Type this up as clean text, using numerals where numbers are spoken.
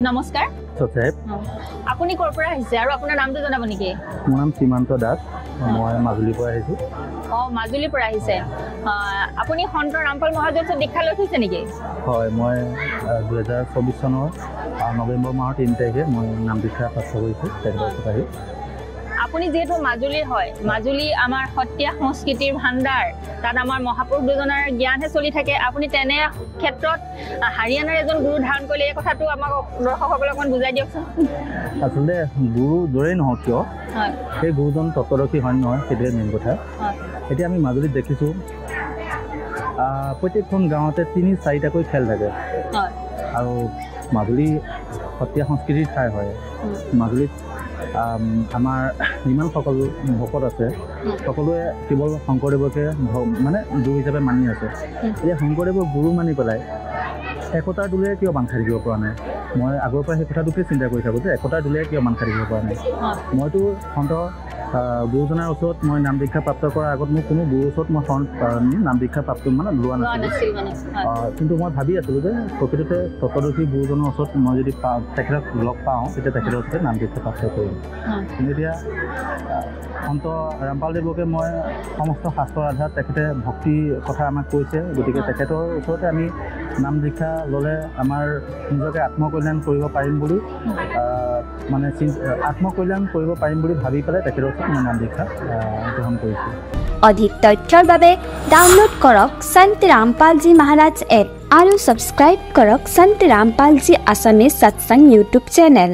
নমস্কাৰ সচেব আপুনি কৰ পৰা আহিছে আৰু আপোনাৰ নামটো জনাব নেকি? মোৰ নাম সীমান্ত দাস মই মাজুলীৰ পৰা আহিছো। মাজুলীৰ পৰা আহিছে আপুনি সন্ত ৰামপাল মহাজনৰ দীক্ষা লৈ থৈছে নেকি? হয় মই 2024 চনৰ নৱেম্বৰ মাহৰ 3 তাৰিখে মই নাম দীক্ষা প্ৰাপ্ত কৰিছো তেখেতৰ আহি। আপুনি যেহেতু মাজুলীৰ হয় মাজুলী আমাৰ সত্ৰীয়া সংস্কৃতিৰ ভাণ্ডাৰ তাত আমাৰ মহাপুৰুষ দুজনৰ জ্ঞানহে চলি থাকে আপুনি তেনে ক্ষেত্ৰত হাৰিয়ানাৰ এজন গুৰু ধাৰণ কৰিলে এই কথাটো আমাক দৰ্শকসকলক অকণ বুজাই দিয়কচোন। আচলতে গুৰু য'ৰেই নহওক কিয় সেই গুৰুজন তত্ত্বদৰ্শী হয় নহয় সেইটোৱে মেইন কথা। এতিয়া আমি মাজুলীত দেখিছোঁ প্ৰত্যেকখন গাঁৱতে ৩-৪টাকৈ খেল থাকে আৰু মাজুলী সত্ৰীয়া সংস্কৃতিৰ ঠাই হয়। মাজুলীত আমাৰ যিমান সকলো ভকত আছে সকলোৱে কেৱল শংকৰদেৱকে মানে গুৰু হিচাপে মানি আছে। এতিয়া শংকৰদেৱৰ গুৰু মানি পেলাই একতাৰ দোলেৰে কিয় বান্ধ খাই থাকিব পৰা নাই? মই আগৰ পৰা সেই কথাটোকে চিন্তা কৰি থাকোঁ যে একতাৰ দোলেৰে কিয় বান্ধ খাই থাকিব পৰা নাই। মইতো সন্ত গুৰুজনাৰ ওচৰত মই নাম দীক্ষা প্ৰাপ্ত কৰাৰ আগত মোৰ কোনো গুৰুৰ ওচৰত মই নাম দীক্ষা প্ৰাপ্ত মানে লোৱা নাছিলোঁ। কিন্তু মই ভাবি আছিলোঁ যে প্ৰকৃততে তত্ত্বদৰ্শী গুৰুজনৰ ওচৰত মই যদি তেখেতক লগ পাওঁ তেতিয়া তেখেতৰ ওচৰত নাম দীক্ষা প্ৰাপ্ত কৰিম। কিন্তু এতিয়া সন্ত ৰামপালদেৱকে মই সমস্ত শাস্ত্ৰৰ আধাৰত তেখেতে ভক্তিৰ কথা আমাক কৈছে, গতিকে তেখেতৰ ওচৰতে আমি নাম দীক্ষা ল'লে আমাৰ নিজকে আত্মকল্যাণ কৰিব পাৰিম বুলি মানে আত্মকল্যাণ কৰিব পাৰিম বুলি ভাবি পেলাই তেখেতৰ ওচৰত মই নাম দীক্ষা গ্ৰহণ কৰিছোঁ। অধিক তথ্যৰ বাবে ডাউনলোড কৰক সন্ত ৰামপালজী মহাৰাজ এপ আৰু ছাবস্ক্ৰাইব কৰক সন্ত ৰামপালজী আছামিজ সৎসংগ ইউটিউব চেনেল।